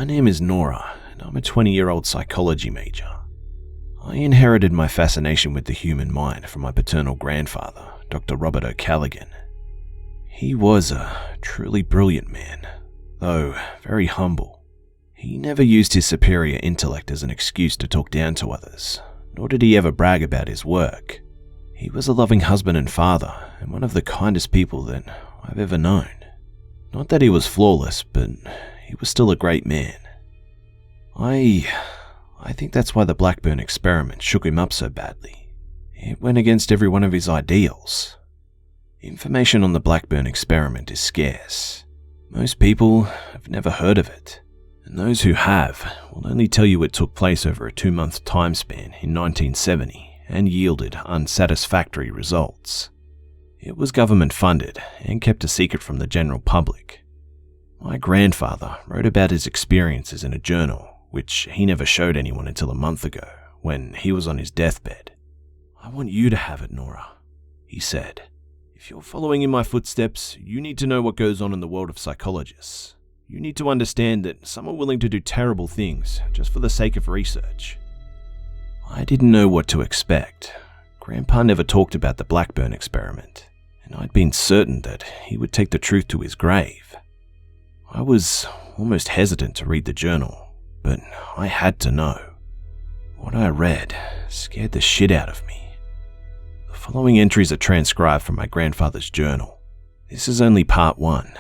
My name is Nora, and I'm a 20-year-old psychology major. I inherited my fascination with the human mind from my paternal grandfather, Dr. Robert O'Callaghan. He was a truly brilliant man, though very humble. He never used his superior intellect as an excuse to talk down to others, nor did he ever brag about his work. He was a loving husband and father, and one of the kindest people that I've ever known. Not that he was flawless, but he was still a great man. I think that's why the Blackburn experiment shook him up so badly. It went against every one of his ideals. Information on the Blackburn experiment is scarce. Most people have never heard of it, and those who have will only tell you it took place over a 2-month time span in 1970 and yielded unsatisfactory results. It was government funded and kept a secret from the general public. My grandfather wrote about his experiences in a journal, which he never showed anyone until a month ago, when he was on his deathbed. "I want you to have it, Nora," he said. "If you're following in my footsteps, you need to know what goes on in the world of psychologists. You need to understand that some are willing to do terrible things just for the sake of research." I didn't know what to expect. Grandpa never talked about the Blackburn experiment, and I'd been certain that he would take the truth to his grave. I was almost hesitant to read the journal, but I had to know. What I read scared the shit out of me. The following entries are transcribed from my grandfather's journal. This is only part 1.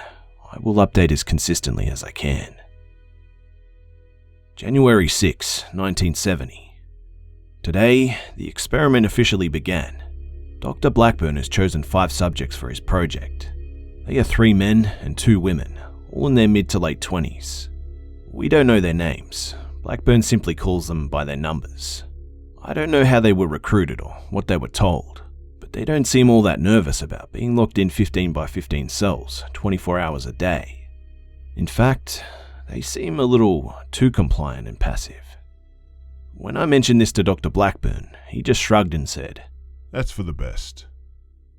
I will update as consistently as I can. January 6, 1970. Today, the experiment officially began. Dr. Blackburn has chosen 5 subjects for his project. They are 3 men and 2 women, all in their mid to late 20s. We don't know their names. Blackburn simply calls them by their numbers. I don't know how they were recruited or what they were told, but they don't seem all that nervous about being locked in 15 by 15 cells 24 hours a day. In fact, they seem a little too compliant and passive. When I mentioned this to Dr. Blackburn, he just shrugged and said, "That's for the best."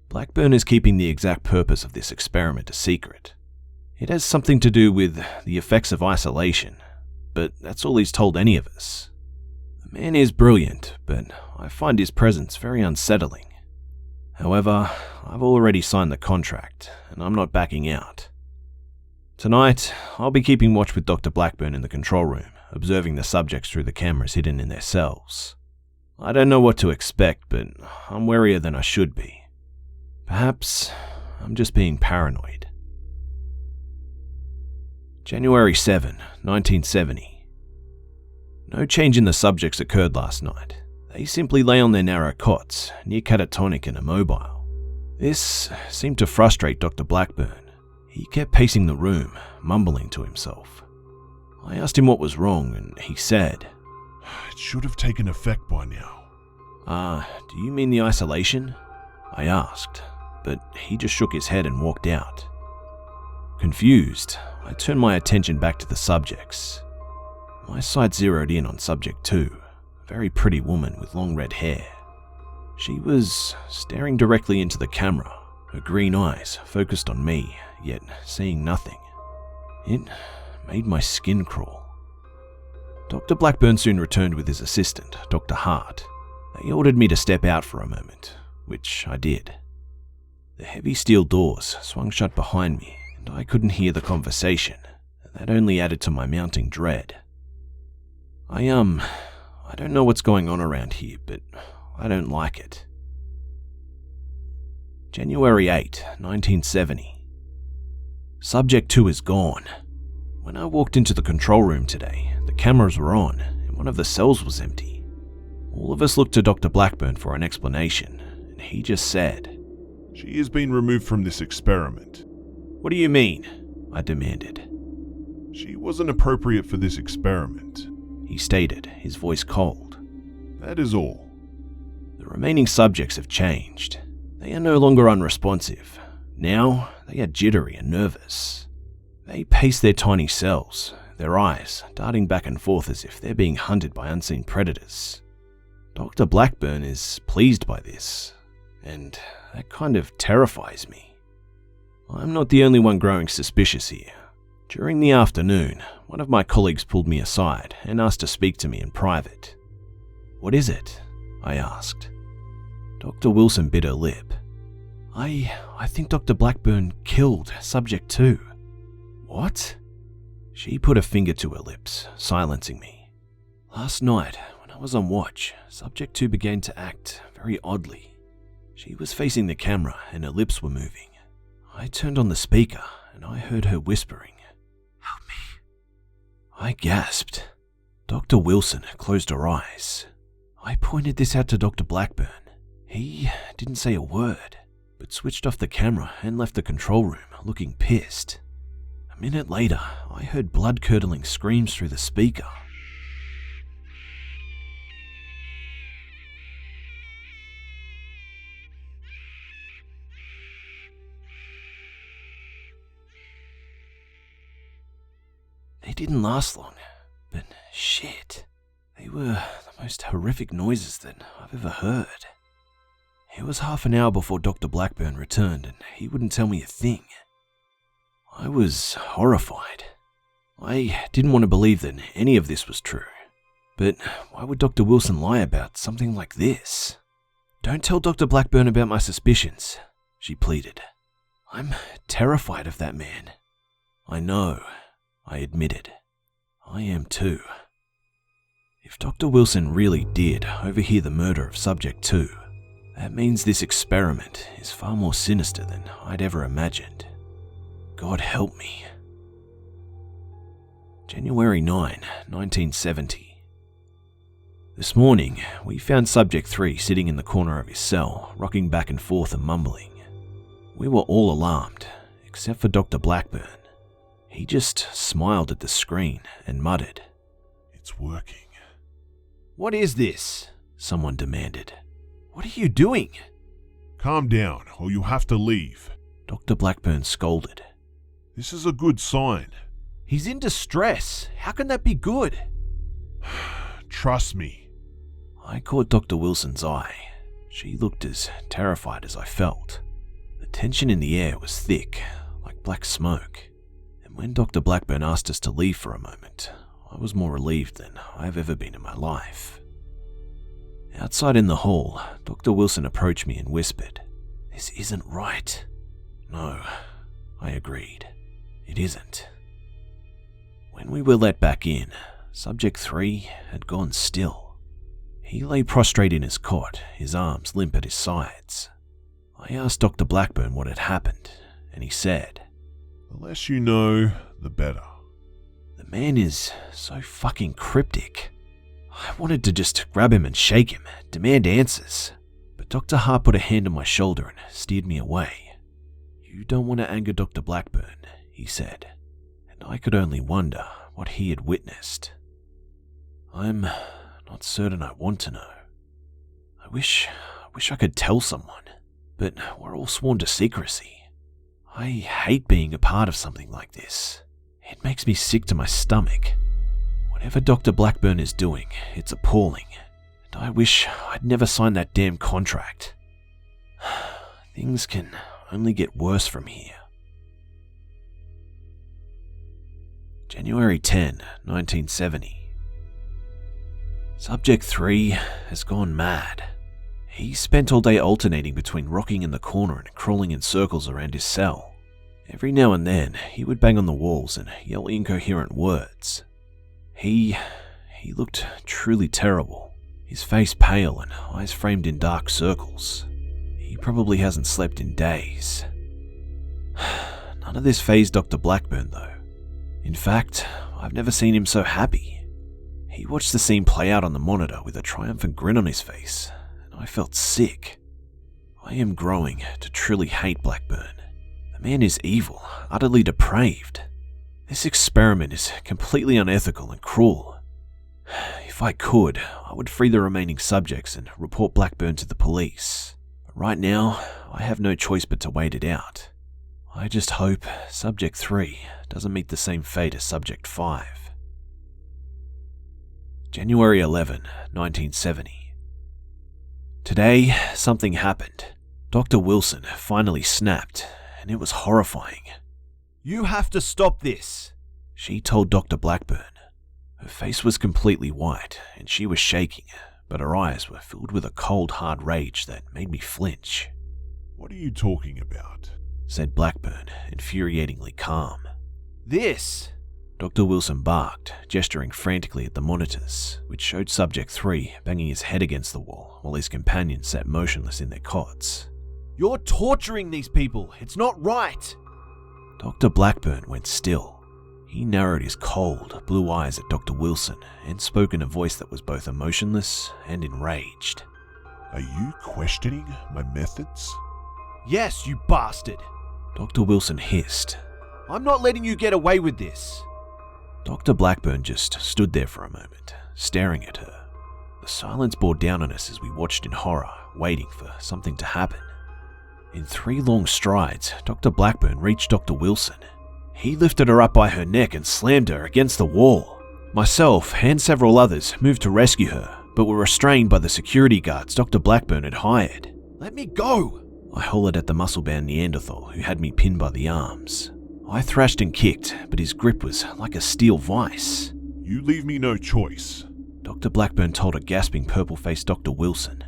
Blackburn is keeping the exact purpose of this experiment a secret. It has something to do with the effects of isolation, but that's all he's told any of us. The man is brilliant, but I find his presence very unsettling. However, I've already signed the contract, and I'm not backing out. Tonight, I'll be keeping watch with Dr. Blackburn in the control room, observing the subjects through the cameras hidden in their cells. I don't know what to expect, but I'm warier than I should be. Perhaps I'm just being paranoid. January 7, 1970. No change in the subjects occurred last night. They simply lay on their narrow cots, near catatonic and immobile. This seemed to frustrate Dr. Blackburn. He kept pacing the room, mumbling to himself. I asked him what was wrong, and he said, "It should have taken effect by now." Do you mean the isolation?" I asked, but he just shook his head and walked out. Confused, I turned my attention back to the subjects. My sight zeroed in on subject 2, a very pretty woman with long red hair. She was staring directly into the camera, her green eyes focused on me, yet seeing nothing. It made my skin crawl. Dr. Blackburn soon returned with his assistant, Dr. Hart. They ordered me to step out for a moment, which I did. The heavy steel doors swung shut behind me, and I couldn't hear the conversation, and that only added to my mounting dread. I don't know what's going on around here, but I don't like it. January 8, 1970. Subject 2 is gone. When I walked into the control room today, the cameras were on, and one of the cells was empty. All of us looked to Dr. Blackburn for an explanation, and he just said, "She has been removed from this experiment." "What do you mean?" I demanded. "She wasn't appropriate for this experiment," he stated, his voice cold. "That is all." The remaining subjects have changed. They are no longer unresponsive. Now they are jittery and nervous. They pace their tiny cells, their eyes darting back and forth as if they're being hunted by unseen predators. Dr. Blackburn is pleased by this, and that kind of terrifies me. I'm not the only one growing suspicious here. During the afternoon, one of my colleagues pulled me aside and asked to speak to me in private. "What is it?" I asked. Dr. Wilson bit her lip. I think Dr. Blackburn killed Subject 2. What? She put a finger to her lips, silencing me. Last night, when I was on watch, Subject 2 began to act very oddly. She was facing the camera and her lips were moving. I turned on the speaker and I heard her whispering, "Help me." I gasped. Dr. Wilson closed her eyes. I pointed this out to Dr. Blackburn. He didn't say a word, but switched off the camera and left the control room looking pissed. A minute later, I heard blood-curdling screams through the speaker. They didn't last long, but shit, they were the most horrific noises that I've ever heard. It was half an hour before Dr. Blackburn returned and he wouldn't tell me a thing. I was horrified. I didn't want to believe that any of this was true. But why would Dr. Wilson lie about something like this? "Don't tell Dr. Blackburn about my suspicions," she pleaded. "I'm terrified of that man." "I know," I admitted. "I am too." If Dr. Wilson really did overhear the murder of Subject 2, that means this experiment is far more sinister than I'd ever imagined. God help me. January 9, 1970. This morning, we found Subject 3 sitting in the corner of his cell, rocking back and forth and mumbling. We were all alarmed, except for Dr. Blackburn. He just smiled at the screen and muttered, "It's working." "What is this?" someone demanded. "What are you doing?" "Calm down, or you'll have to leave." Dr. Blackburn scolded. "This is a good sign." "He's in distress. How can that be good?" "Trust me." I caught Dr. Wilson's eye. She looked as terrified as I felt. The tension in the air was thick, like black smoke. And when Dr. Blackburn asked us to leave for a moment, I was more relieved than I've ever been in my life. Outside in the hall, Dr. Wilson approached me and whispered, "This isn't right." "No," I agreed. "It isn't." When we were let back in, Subject 3 had gone still. He lay prostrate in his cot, his arms limp at his sides. I asked Dr. Blackburn what had happened, and he said, "The less you know, the better." "The man is so fucking cryptic." I wanted to just grab him and shake him, demand answers, but Dr. Hart put a hand on my shoulder and steered me away. "You don't want to anger Dr. Blackburn," he said, and I could only wonder what he had witnessed. I'm not certain I want to know. I wish I could tell someone, but we're all sworn to secrecy. I hate being a part of something like this. It makes me sick to my stomach. Whatever Dr. Blackburn is doing, it's appalling, and I wish I'd never signed that damn contract. Things can only get worse from here. January 10, 1970. Subject 3 has gone mad. He spent all day alternating between rocking in the corner and crawling in circles around his cell. Every now and then, he would bang on the walls and yell incoherent words. He looked truly terrible, his face pale and eyes framed in dark circles. He probably hasn't slept in days. None of this fazed Dr. Blackburn though. In fact, I've never seen him so happy. He watched the scene play out on the monitor with a triumphant grin on his face, and I felt sick. I am growing to truly hate Blackburn. The man is evil, utterly depraved. This experiment is completely unethical and cruel. If I could, I would free the remaining subjects and report Blackburn to the police. But right now, I have no choice but to wait it out. I just hope Subject 3 doesn't meet the same fate as Subject 5. January 11, 1970. Today, something happened. Dr. Wilson finally snapped, and it was horrifying. "You have to stop this," she told Dr. Blackburn. Her face was completely white and she was shaking, but her eyes were filled with a cold, hard rage that made me flinch. "What are you talking about?" said Blackburn, infuriatingly calm. This! Dr. Wilson barked, gesturing frantically at the monitors, which showed Subject 3 banging his head against the wall while his companions sat motionless in their cots. You're torturing these people. It's not right. Dr. Blackburn went still. He narrowed his cold, blue eyes at Dr. Wilson and spoke in a voice that was both emotionless and enraged. "Are you questioning my methods?" Yes, you bastard. Dr. Wilson hissed. I'm not letting you get away with this. Dr. Blackburn just stood there for a moment, staring at her. The silence bore down on us as we watched in horror, waiting for something to happen. In 3 long strides, Dr. Blackburn reached Dr. Wilson. He lifted her up by her neck and slammed her against the wall. Myself and several others moved to rescue her, but were restrained by the security guards Dr. Blackburn had hired. Let me go! I hollered at the muscle-bound Neanderthal who had me pinned by the arms. I thrashed and kicked, but his grip was like a steel vice. "You leave me no choice," Dr. Blackburn told a gasping purple-faced Dr. Wilson.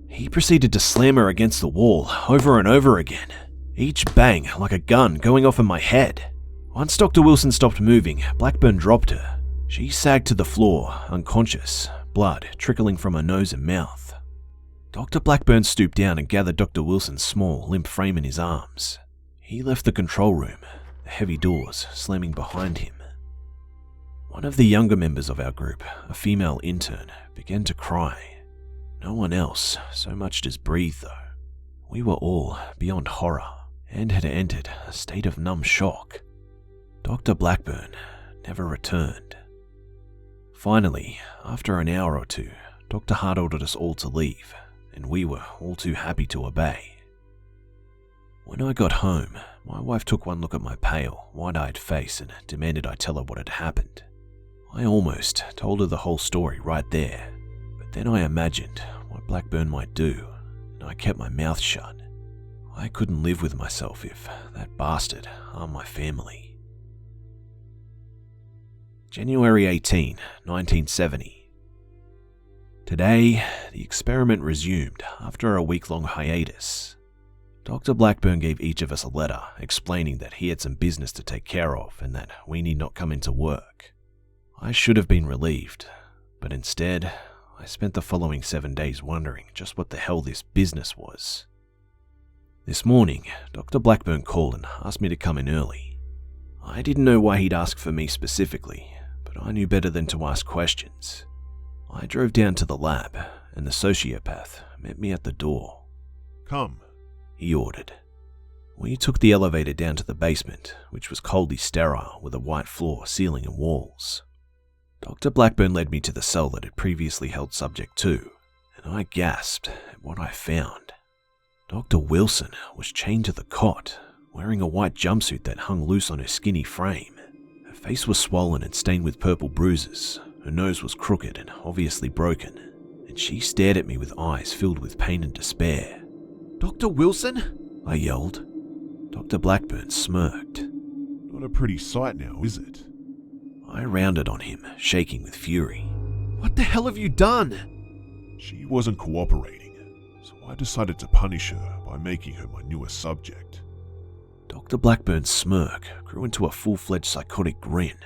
He proceeded to slam her against the wall over and over again, each bang like a gun going off in my head. Once Dr. Wilson stopped moving, Blackburn dropped her. She sagged to the floor, unconscious, blood trickling from her nose and mouth. Dr. Blackburn stooped down and gathered Dr. Wilson's small, limp frame in his arms. He left the control room, the heavy doors slamming behind him. One of the younger members of our group, a female intern, began to cry. No one else so much as breathed though. We were all beyond horror and had entered a state of numb shock. Dr. Blackburn never returned. Finally, after an hour or two, Dr. Hart ordered us all to leave, and we were all too happy to obey. When I got home, my wife took one look at my pale, wide-eyed face and demanded I tell her what had happened. I almost told her the whole story right there, but then I imagined what Blackburn might do, and I kept my mouth shut. I couldn't live with myself if that bastard harmed my family. January 18, 1970. Today, the experiment resumed after a week-long hiatus. Dr. Blackburn gave each of us a letter explaining that he had some business to take care of and that we need not come into work. I should have been relieved, but instead, I spent the following 7 days wondering just what the hell this business was. This morning, Dr. Blackburn called and asked me to come in early. I didn't know why he'd ask for me specifically, but I knew better than to ask questions. I drove down to the lab, and the sociopath met me at the door. "Come," he ordered. We took the elevator down to the basement, which was coldly sterile with a white floor, ceiling and walls. Dr. Blackburn led me to the cell that had previously held Subject 2, and I gasped at what I found. Dr. Wilson was chained to the cot, wearing a white jumpsuit that hung loose on her skinny frame. Her face was swollen and stained with purple bruises, her nose was crooked and obviously broken, and she stared at me with eyes filled with pain and despair. Dr. Wilson? I yelled. Dr. Blackburn smirked. "Not a pretty sight now, is it?" I rounded on him, shaking with fury. What the hell have you done? "She wasn't cooperating, so I decided to punish her by making her my newest subject." Dr. Blackburn's smirk grew into a full-fledged psychotic grin.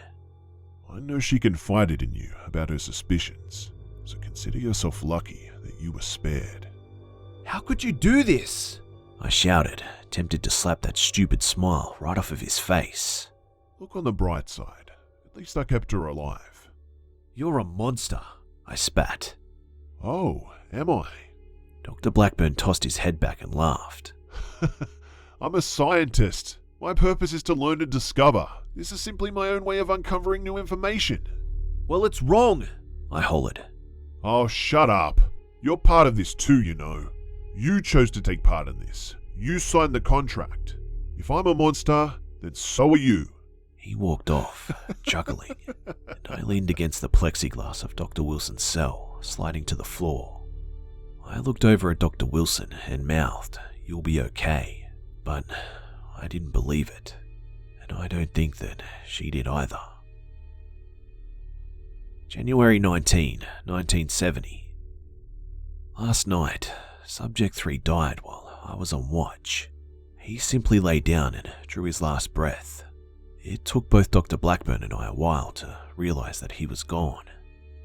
"I know she confided in you about her suspicions, so consider yourself lucky that you were spared." How could you do this? I shouted, tempted to slap that stupid smile right off of his face. "Look on the bright side. At least I kept her alive." You're a monster, I spat. "Oh, am I?" Dr. Blackburn tossed his head back and laughed. "I'm a scientist. My purpose is to learn and discover. This is simply my own way of uncovering new information." Well, it's wrong, I hollered. "Oh, shut up. You're part of this too, you know. You chose to take part in this. You signed the contract. If I'm a monster, then so are you." He walked off, chuckling, and I leaned against the plexiglass of Dr. Wilson's cell, sliding to the floor. I looked over at Dr. Wilson and mouthed, "You'll be okay," but I didn't believe it, and I don't think that she did either. January 19, 1970. Last night, Subject 3 died while I was on watch. He simply lay down and drew his last breath. It took both Dr. Blackburn and I a while to realize that he was gone.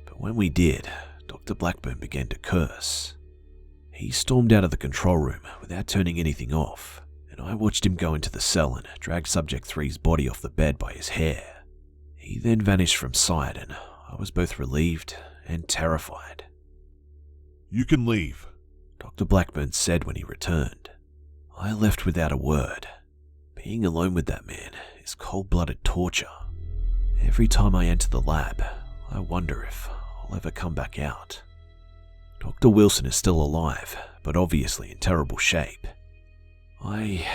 But when we did, Dr. Blackburn began to curse. He stormed out of the control room without turning anything off, and I watched him go into the cell and drag Subject 3's body off the bed by his hair. He then vanished from sight, and I was both relieved and terrified. You can leave, Dr. Blackburn said when he returned. I left without a word. Being alone with that man is cold-blooded torture. Every time I enter the lab, I wonder if I'll ever come back out. Dr. Wilson is still alive, but obviously in terrible shape. I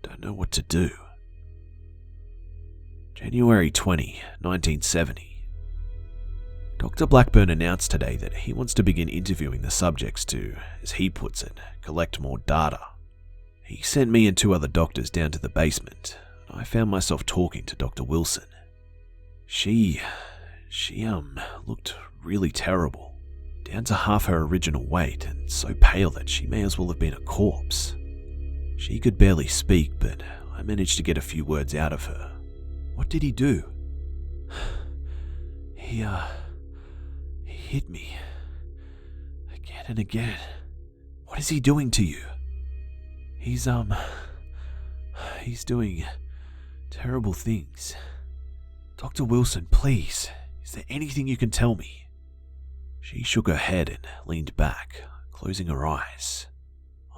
don't know what to do. January 20, 1970. Dr. Blackburn announced today that he wants to begin interviewing the subjects to, as he puts it, collect more data. He sent me and 2 other doctors down to the basement, and I found myself talking to Dr. Wilson. She looked really terrible, down to half her original weight and so pale that she may as well have been a corpse. She could barely speak, but I managed to get a few words out of her. What did he do? He hit me. Again and again. What is he doing to you? He's doing terrible things. Dr. Wilson, please, is there anything you can tell me? She shook her head and leaned back, closing her eyes.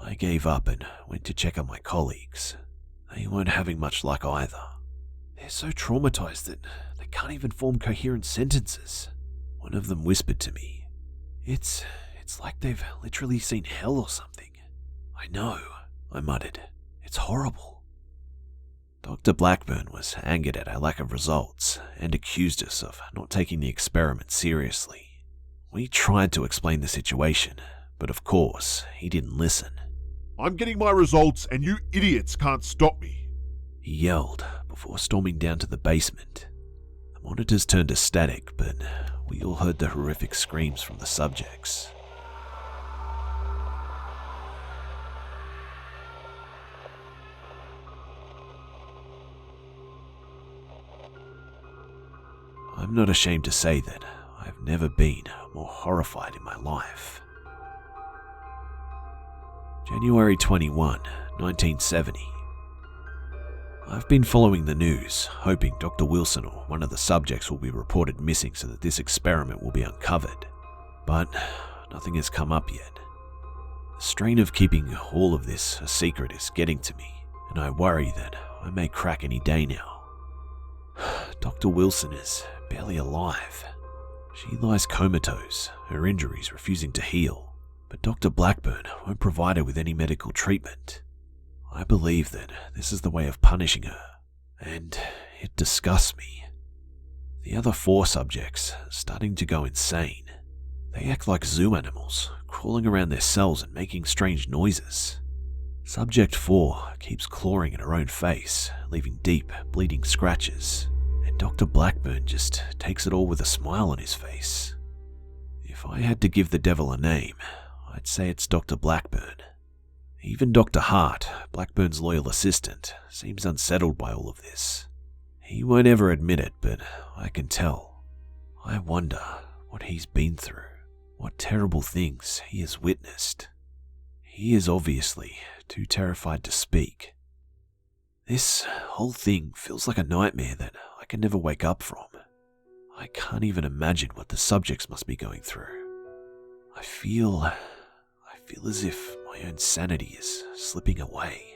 I gave up and went to check on my colleagues. They weren't having much luck either. They're so traumatized that they can't even form coherent sentences. One of them whispered to me. It's like they've literally seen hell or something. I know, I muttered. It's horrible. Dr. Blackburn was angered at our lack of results and accused us of not taking the experiment seriously. We tried to explain the situation, but of course, he didn't listen. I'm getting my results and you idiots can't stop me, he yelled before storming down to the basement. The monitors turned to static, but we all heard the horrific screams from the subjects. I'm not ashamed to say that I've never been more horrified in my life. January 21, 1970. I've been following the news, hoping Dr. Wilson or one of the subjects will be reported missing so that this experiment will be uncovered. But nothing has come up yet. The strain of keeping all of this a secret is getting to me, and I worry that I may crack any day now. Dr. Wilson is barely alive. She lies comatose, her injuries refusing to heal, but Dr. Blackburn won't provide her with any medical treatment. I believe that this is the way of punishing her, and it disgusts me. The other 4 subjects are starting to go insane. They act like zoo animals, crawling around their cells and making strange noises. Subject 4 keeps clawing at her own face, leaving deep, bleeding scratches, and Dr. Blackburn just takes it all with a smile on his face. If I had to give the devil a name, I'd say it's Dr. Blackburn. Even Dr. Hart, Blackburn's loyal assistant, seems unsettled by all of this. He won't ever admit it, but I can tell. I wonder what he's been through, what terrible things he has witnessed. He is obviously too terrified to speak. This whole thing feels like a nightmare that I can never wake up from. I can't even imagine what the subjects must be going through. I feel as if my own sanity is slipping away.